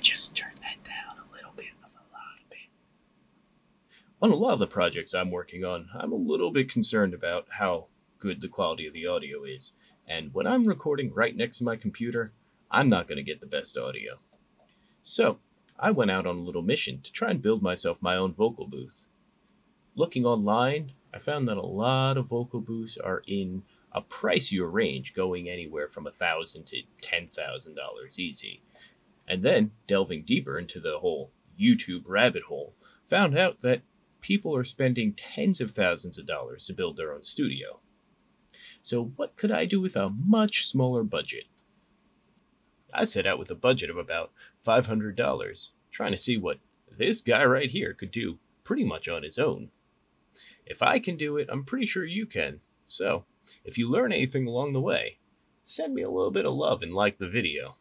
just turn that down a little bit, a lot bit. On a lot of the projects I'm working on, I'm a little bit concerned about how good the quality of the audio is. And when I'm recording right next to my computer, I'm not going to get the best audio. So, I went out on a little mission to try and build myself my own vocal booth. Looking online, I found that a lot of vocal booths are in a pricier range, going anywhere from $1,000 to $10,000 easy. And then, delving deeper into the whole YouTube rabbit hole, found out that people are spending tens of thousands of dollars to build their own studio. So what could I do with a much smaller budget? I set out with a budget of about $500, trying to see what this guy right here could do pretty much on his own. If I can do it, I'm pretty sure you can. So, if you learn anything along the way, send me a little bit of love and like the video.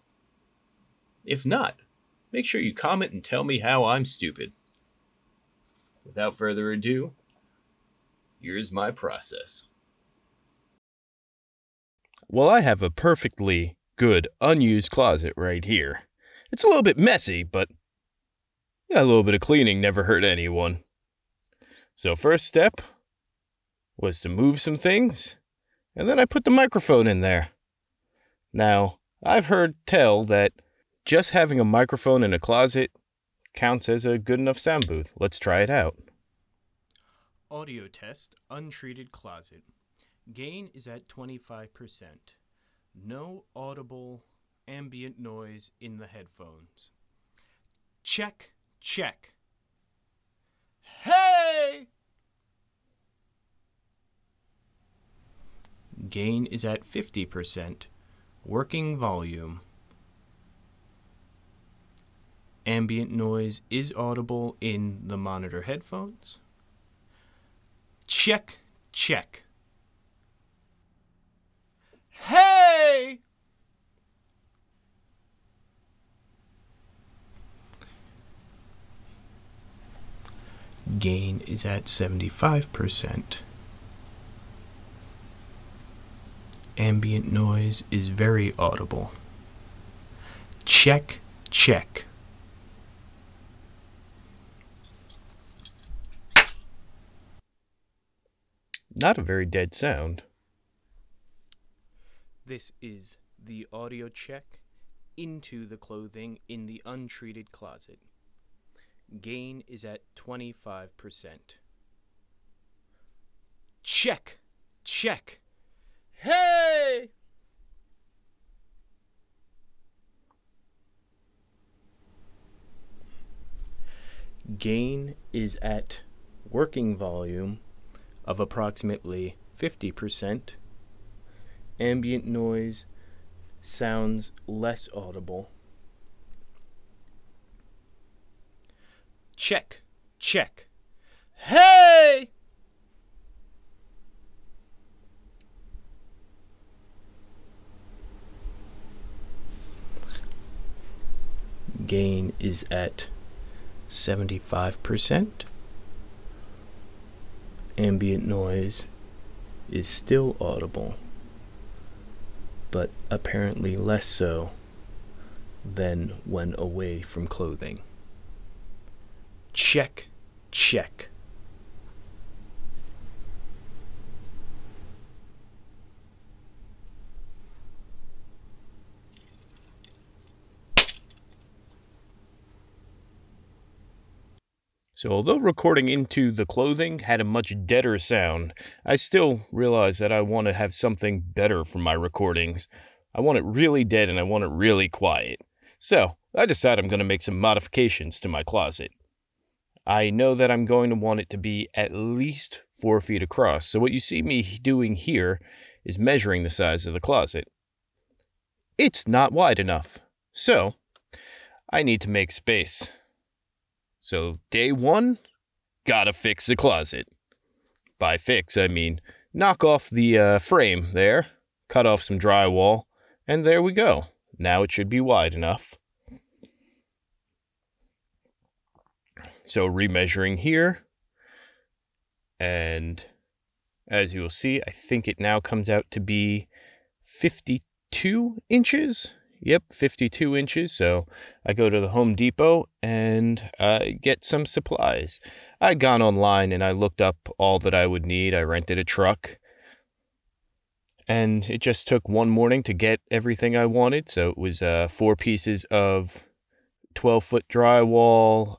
If not, make sure you comment and tell me how I'm stupid. Without further ado, here's my process. Well, I have a perfectly good unused closet right here. It's a little bit messy, but a little bit of cleaning never hurt anyone. So first step was to move some things, and then I put the microphone in there. Now, I've heard tell that just having a microphone in a closet counts as a good enough sound booth. Let's try it out. Audio test, untreated closet. Gain is at 25%. No audible ambient noise in the headphones. Check, check. Hey! Gain is at 50%. Working volume. Ambient noise is audible in the monitor headphones. Check, check. Hey! Gain is at 75%. Ambient noise is very audible. Check, check. Not a very dead sound. This is the audio check into the clothing in the untreated closet. Gain is at 25%. Check, check. Hey! Gain is at working volume of approximately 50%. Ambient noise sounds less audible. Check, check. Hey! Gain is at 75%. Ambient noise is still audible, but apparently less so than when away from clothing. Check, check. So although recording into the clothing had a much deader sound, I still realize that I want to have something better for my recordings. I want it really dead and I want it really quiet. So I decided I'm going to make some modifications to my closet. I know that I'm going to want it to be at least 4 feet across. So what you see me doing here is measuring the size of the closet. It's not wide enough. So I need to make space. So day one, gotta fix the closet. By fix, I mean knock off the frame there, cut off some drywall, and there we go. Now it should be wide enough. So remeasuring here, and as you will see, I think it now comes out to be 52 inches. Yep, 52 inches. So I go to the Home Depot and I get some supplies. I'd gone online and I looked up all that I would need. I rented a truck. And it just took one morning to get everything I wanted. So it was 4 pieces of 12-foot drywall,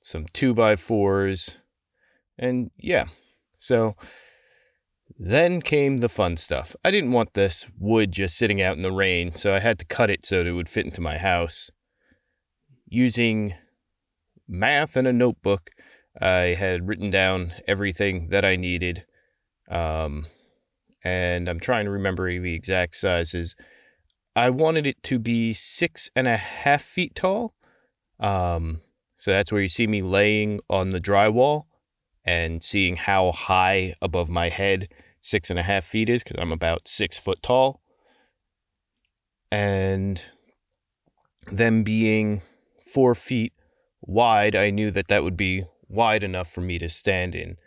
some 2x4s, and yeah. So then came the fun stuff. I didn't want this wood just sitting out in the rain, so I had to cut it so that it would fit into my house. Using math and a notebook, I had written down everything that I needed, and I'm trying to remember the exact sizes. I wanted it to be 6.5 feet tall. So that's where you see me laying on the drywall and seeing how high above my head 6.5 feet is, because I'm about 6 foot tall. And them being 4 feet wide, I knew that that would be wide enough for me to stand in.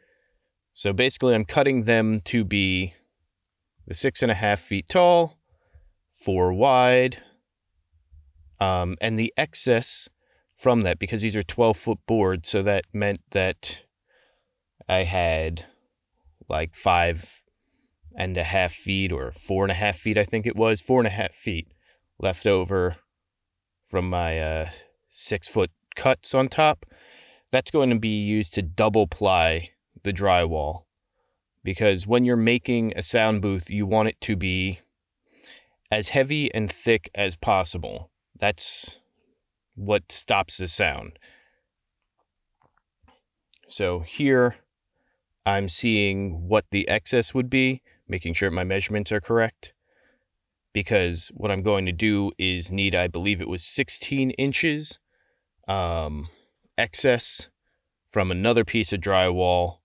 So basically, I'm cutting them to be the 6.5 feet tall, 4 wide, and the excess from that, because these are 12-foot boards, so that meant that I had like 5.5 feet or 4.5 feet, I think it was, 4.5 feet left over from my 6-foot cuts on top. That's going to be used to double ply the drywall, because when you're making a sound booth, you want it to be as heavy and thick as possible. That's what stops the sound. So here I'm seeing what the excess would be, making sure my measurements are correct, because what I'm going to do is need, I believe it was 16 inches excess from another piece of drywall,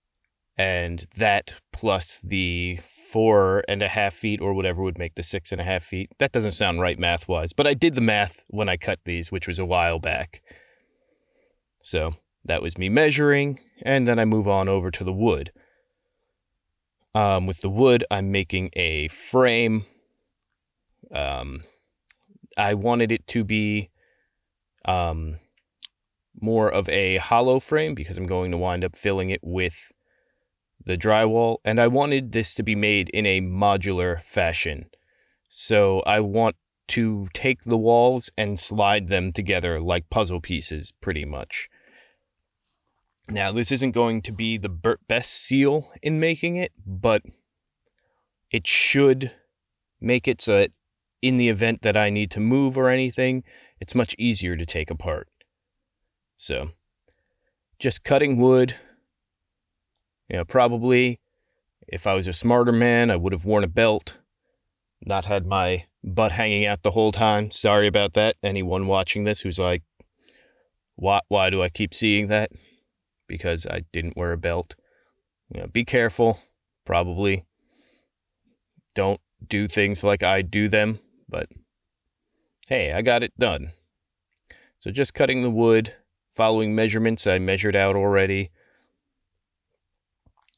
and that plus the 4.5 feet or whatever would make the 6.5 feet. That doesn't sound right math-wise, but I did the math when I cut these, which was a while back. So that was me measuring, and then I move on over to the wood. With the wood, I'm making a frame. I wanted it to be more of a hollow frame, because I'm going to wind up filling it with the drywall, and I wanted this to be made in a modular fashion. So I want to take the walls and slide them together like puzzle pieces, pretty much. Now, this isn't going to be the best seal in making it, but it should make it so that in the event that I need to move or anything, it's much easier to take apart. So, just cutting wood. Probably, if I was a smarter man, I would have worn a belt, not had my butt hanging out the whole time. Sorry about that, anyone watching this who's like, why do I keep seeing that? Because I didn't wear a belt. Be careful. Probably don't do things like I do them, but hey, I got it done. So just cutting the wood, following measurements I measured out already.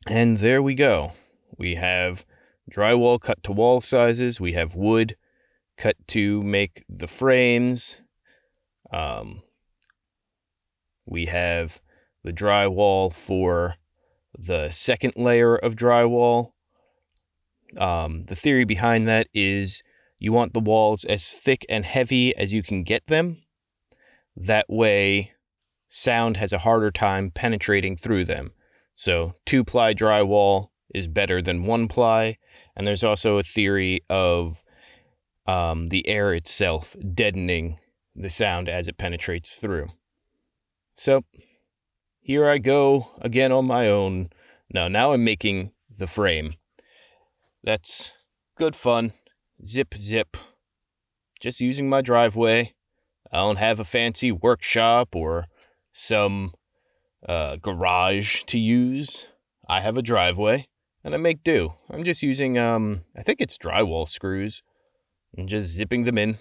And there we go. We have drywall cut to wall sizes. We have wood cut to make the frames. We have the drywall for the second layer of drywall. The theory behind that is you want the walls as thick and heavy as you can get them. That way, sound has a harder time penetrating through them. So 2-ply drywall is better than 1-ply. And there's also a theory of the air itself deadening the sound as it penetrates through. So here I go again on my own. Now I'm making the frame. That's good fun. Zip, zip. Just using my driveway. I don't have a fancy workshop or some garage to use. I have a driveway, and I make do. I'm just using, I think it's drywall screws, and just zipping them in.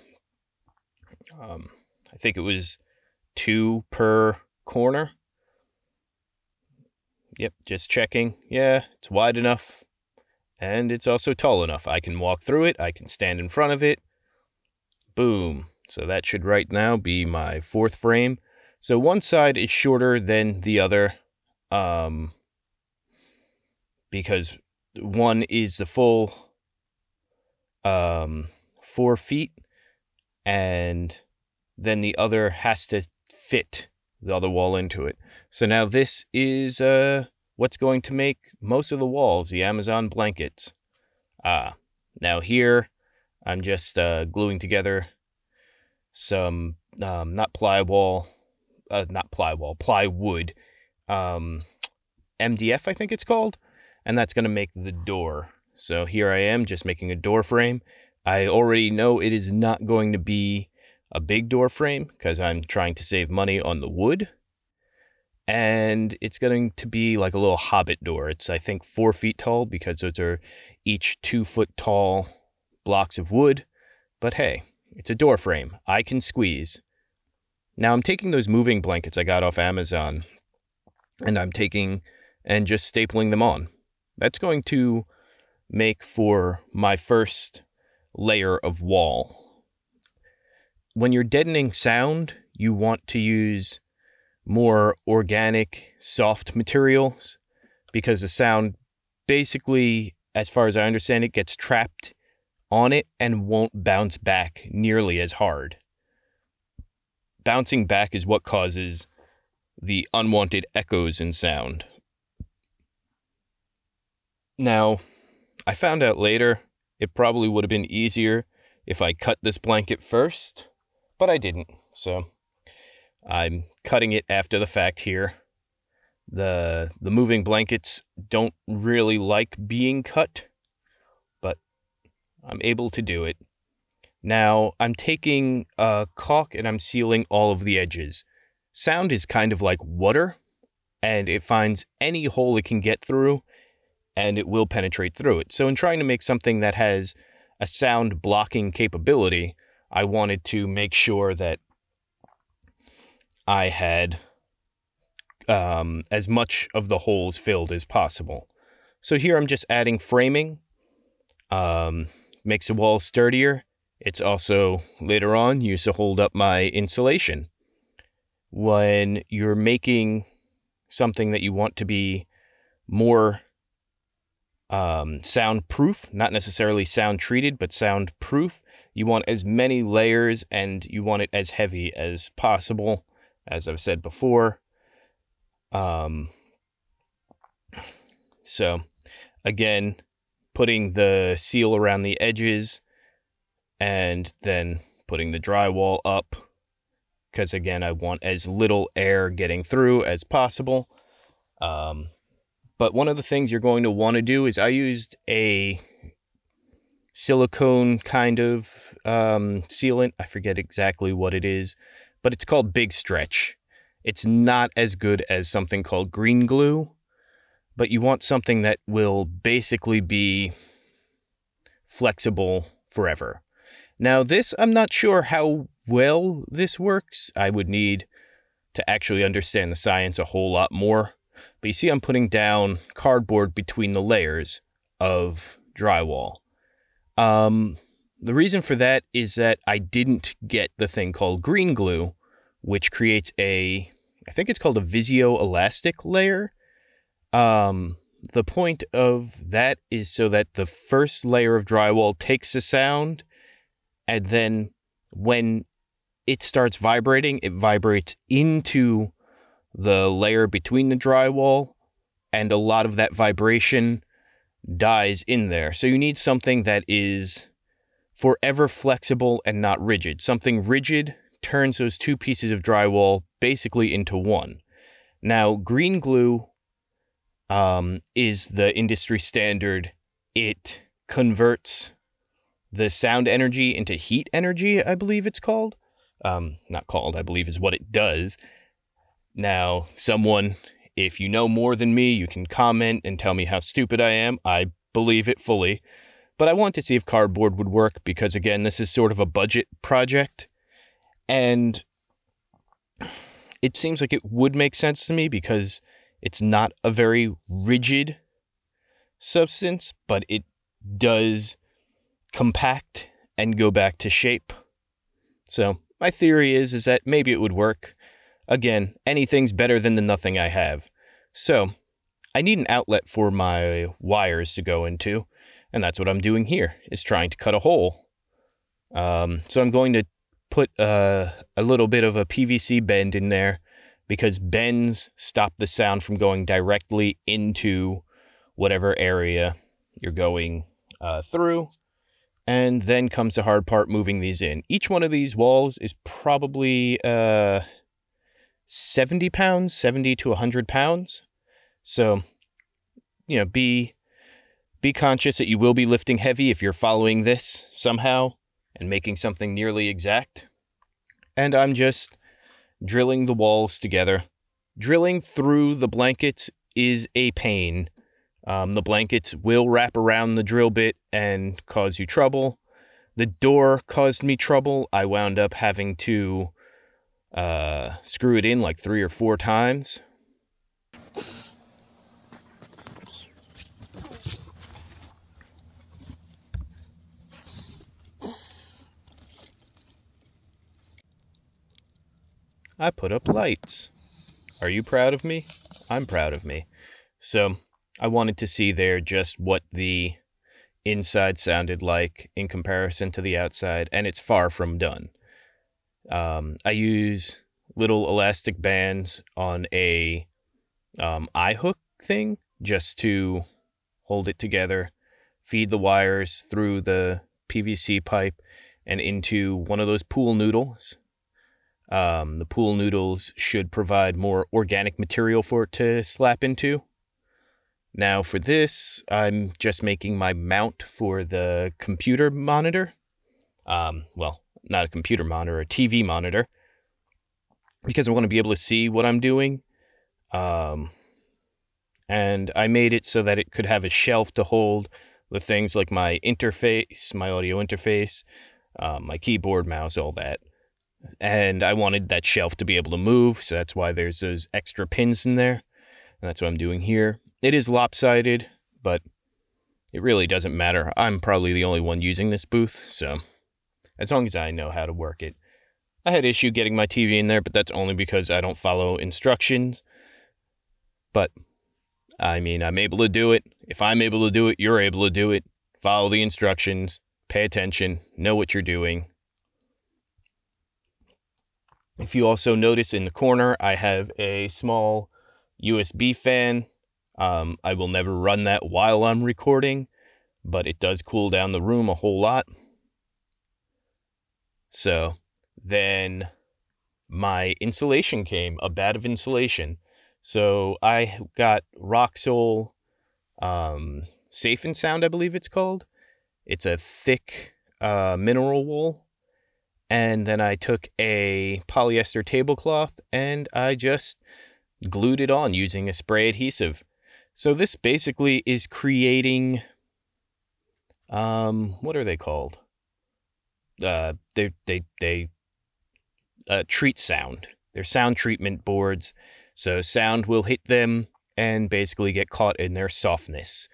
I think it was 2 per corner. Yep, just checking. Yeah, it's wide enough, and it's also tall enough. I can walk through it, I can stand in front of it, Boom. So that should right now be my 4th frame. So one side is shorter than the other, because one is the full 4 feet, and then the other has to fit the other wall into it. So now this is what's going to make most of the walls, the Amazon blankets. Now here I'm just gluing together some plywood, MDF I think it's called, and that's going to make the door. So here I am just making a door frame. I already know it is not going to be a big door frame because I'm trying to save money on the wood. And it's going to be like a little hobbit door. It's, I think, 4 feet tall because those are each 2-foot tall blocks of wood. But hey, it's a door frame. I can squeeze. Now I'm taking those moving blankets I got off Amazon, and I'm taking and just stapling them on. That's going to make for my first layer of wall. When you're deadening sound, you want to use more organic, soft materials because the sound basically, as far as I understand it, gets trapped on it and won't bounce back nearly as hard. Bouncing back is what causes the unwanted echoes in sound. Now, I found out later it probably would have been easier if I cut this blanket first, but I didn't, so I'm cutting it after the fact here. The moving blankets don't really like being cut, but I'm able to do it. Now, I'm taking caulk and I'm sealing all of the edges. Sound is kind of like water, and it finds any hole it can get through, and it will penetrate through it. So in trying to make something that has a sound blocking capability, I wanted to make sure that I had as much of the holes filled as possible. So here I'm just adding framing, makes the wall sturdier. It's also, later on, used to hold up my insulation. When you're making something that you want to be more soundproof, not necessarily sound treated, but soundproof, you want as many layers and you want it as heavy as possible, as I've said before. So again, putting the seal around the edges and then putting the drywall up, because again, I want as little air getting through as possible. But one of the things you're going to want to do is I used a silicone kind of sealant. I forget exactly what it is, but it's called Big Stretch. It's not as good as something called green glue, but you want something that will basically be flexible forever. Now this, I'm not sure how well this works. I would need to actually understand the science a whole lot more. But you see I'm putting down cardboard between the layers of drywall. The reason for that is that I didn't get the thing called green glue, which creates I think it's called a viscoelastic layer. The point of that is so that the first layer of drywall takes the sound, and then when it starts vibrating, it vibrates into the layer between the drywall, and a lot of that vibration dies in there. So you need something that is forever flexible and not rigid. Something rigid turns those two pieces of drywall basically into one. Now, green glue is the industry standard. It converts the sound energy into heat energy, I believe it's called. Not called, I believe is what it does. Now, someone, if you know more than me, you can comment and tell me how stupid I am. I believe it fully. But I want to see if cardboard would work because, again, this is sort of a budget project. And it seems like it would make sense to me because it's not a very rigid substance, but it does compact and go back to shape So my theory is that maybe it would work. Again, anything's better than the nothing I have. So I need an outlet for my wires to go into, and that's what I'm doing here, is trying to cut a hole. So I'm going to put a little bit of a PVC bend in there, because bends stop the sound from going directly into whatever area you're going through. And then comes the hard part, moving these in. Each one of these walls is probably 70 pounds, 70 to 100 pounds. So, be conscious that you will be lifting heavy if you're following this somehow and making something nearly exact. And I'm just drilling the walls together. Drilling through the blankets is a pain. The blankets will wrap around the drill bit and cause you trouble. The door caused me trouble. I wound up having to screw it in like 3 or 4 times. I put up lights. Are you proud of me? I'm proud of me. So I wanted to see there just what the inside sounded like in comparison to the outside, and it's far from done. I use little elastic bands on a eye hook thing just to hold it together, feed the wires through the PVC pipe and into one of those pool noodles. The pool noodles should provide more organic material for it to slap into. Now for this, I'm just making my mount for the computer monitor. Well, not a computer monitor, a TV monitor, because I want to be able to see what I'm doing. And I made it so that it could have a shelf to hold the things like my interface, my audio interface, my keyboard, mouse, all that. And I wanted that shelf to be able to move, so that's why there's those extra pins in there. And that's what I'm doing here. It is lopsided, but it really doesn't matter. I'm probably the only one using this booth, so as long as I know how to work it. I had issue getting my TV in there, but that's only because I don't follow instructions. But, I'm able to do it. If I'm able to do it, you're able to do it. Follow the instructions, pay attention, know what you're doing. If you also notice in the corner, I have a small USB fan. I will never run that while I'm recording, but it does cool down the room a whole lot. So then my insulation came, a bat of insulation. So I got Roxol Safe and Sound, I believe it's called. It's a thick mineral wool. And then I took a polyester tablecloth and I just glued it on using a spray adhesive. So this basically is creating, what are they called? They treat sound. They're sound treatment boards. So sound will hit them and basically get caught in their softness.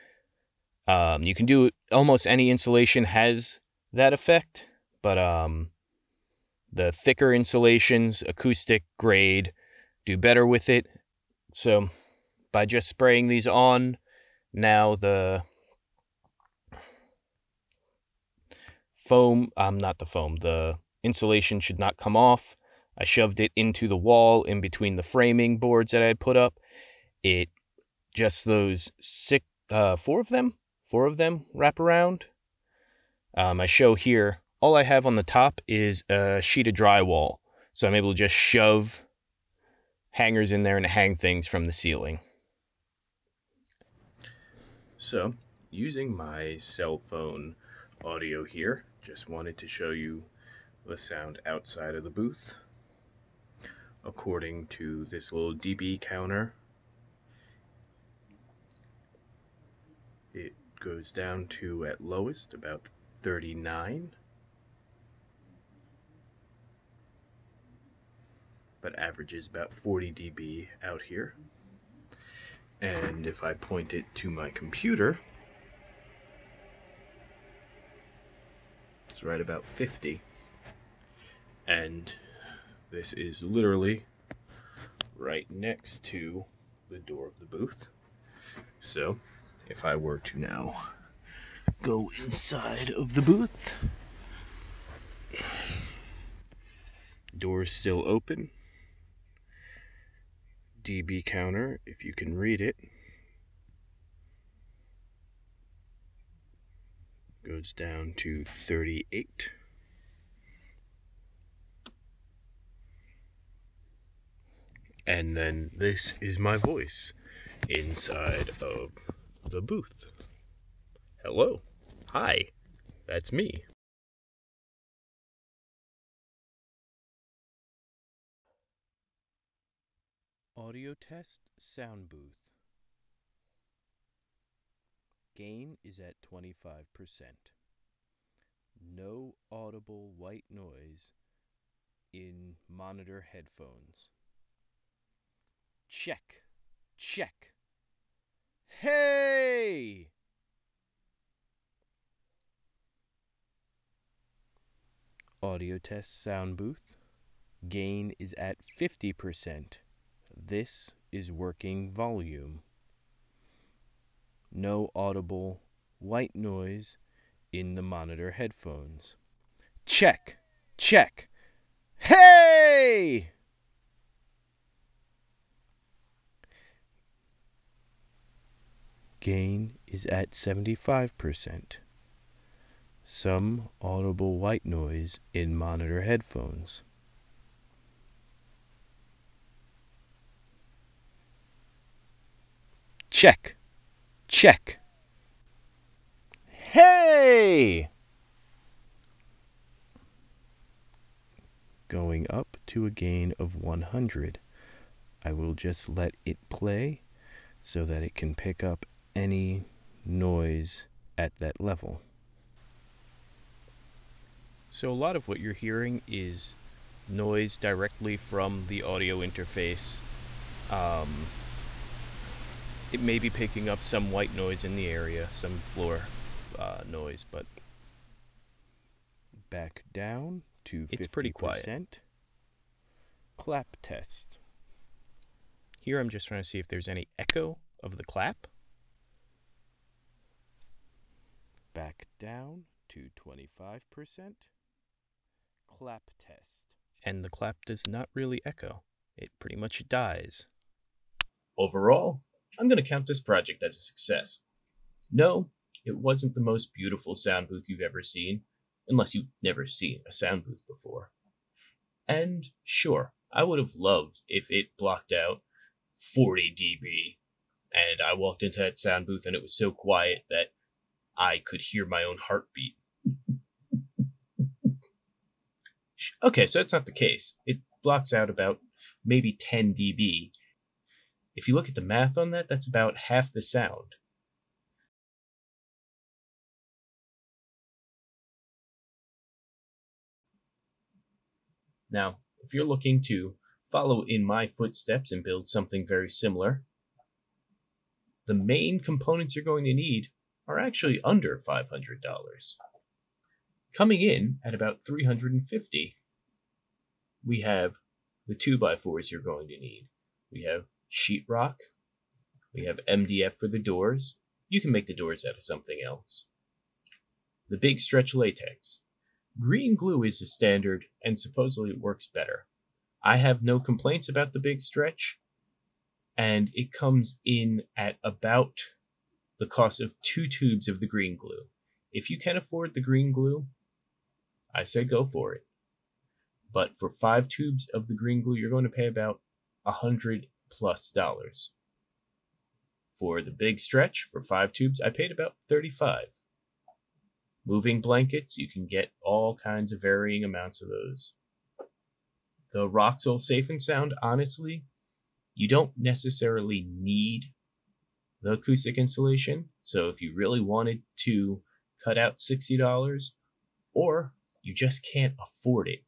You can do almost any insulation has that effect, but the thicker insulations, acoustic grade, do better with it. So by just spraying these on, now the the insulation should not come off. I shoved it into the wall in between the framing boards that I had put up. It just those four of them wrap around. I show here, all I have on the top is a sheet of drywall. So I'm able to just shove hangers in there and hang things from the ceiling. So, using my cell phone audio here, just wanted to show you the sound outside of the booth. According to this little dB counter, it goes down to, at lowest, about 39. But averages about 40 dB out here. And if I point it to my computer, it's right about 50. And this is literally right next to the door of the booth. So if I were to now go inside of the booth, door's still open. dB counter, if you can read it, goes down to 38. And then this is my voice inside of the booth. Hello. Hi. That's me. Audio test sound booth. Gain is at 25%. No audible white noise in monitor headphones. Check. Check. Hey! Audio test sound booth. Gain is at 50%. This is working volume. No audible white noise in the monitor headphones. Check. Check. Hey! Gain is at 75%. Some audible white noise in monitor headphones. Check. Check. Hey! Going up to a gain of 100. I will just let it play so that it can pick up any noise at that level. So a lot of what you're hearing is noise directly from the audio interface. It may be picking up some white noise in the area, some floor noise, but Back down to 50%. It's pretty quiet. Clap test. here I'm just trying to see if there's any echo of the clap. Back down to 25%. Clap test. And the clap does not really echo. It pretty much dies. Overall, I'm going to count this project as a success. No, it wasn't the most beautiful sound booth you've ever seen, unless you've never seen a sound booth before. And sure, I would have loved if it blocked out 40 dB, and I walked into that sound booth and it was so quiet that I could hear my own heartbeat. Okay, so that's not the case. It blocks out about maybe 10 dB. If you look at the math on that, that's about half the sound. Now, if you're looking to follow in my footsteps and build something very similar, the main components you're going to need are actually under $500. Coming in at about $350, we have the 2x4s you're going to need. We have sheetrock. We have MDF for the doors. You can make the doors out of something else. The big stretch latex. Green glue is a standard, and supposedly it works better. I have no complaints about the big stretch, and it comes in at about the cost of 2 tubes of the green glue. If you can afford the green glue, I say go for it. But for 5 tubes of the green glue, you're going to pay about $100+. For the big stretch, for 5 tubes, I paid about $35. Moving blankets, you can get all kinds of varying amounts of those. The Roxol Safe and Sound, honestly, you don't necessarily need the acoustic installation. So if you really wanted to cut out $60, or you just can't afford it,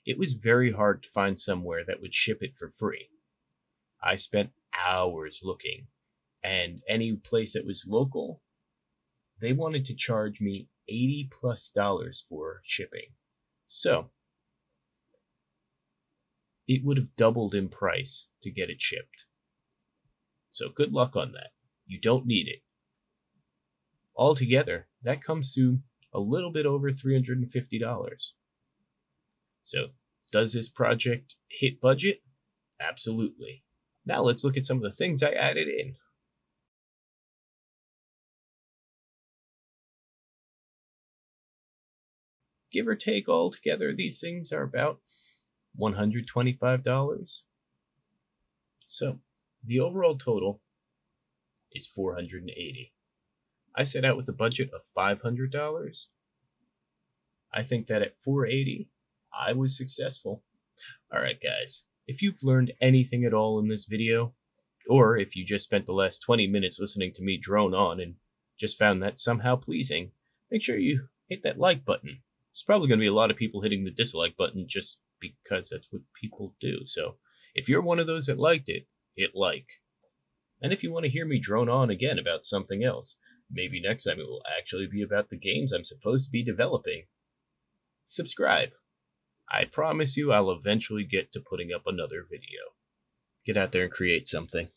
it was very hard to find somewhere that would ship it for free. I spent hours looking, and any place that was local, they wanted to charge me $80+ for shipping. So it would have doubled in price to get it shipped. So good luck on that. You don't need it. Altogether, that comes to a little bit over $350. So, does this project hit budget? Absolutely. Now let's look at some of the things I added in. Give or take altogether, these things are about $125. So, the overall total is $480. I set out with a budget of $500. I think that at $480, I was successful. Alright guys, if you've learned anything at all in this video, or if you just spent the last 20 minutes listening to me drone on and just found that somehow pleasing, make sure you hit that like button. There's probably going to be a lot of people hitting the dislike button just because that's what people do. So if you're one of those that liked it, hit like. And if you want to hear me drone on again about something else, maybe next time it will actually be about the games I'm supposed to be developing, subscribe. I promise you I'll eventually get to putting up another video. Get out there and create something.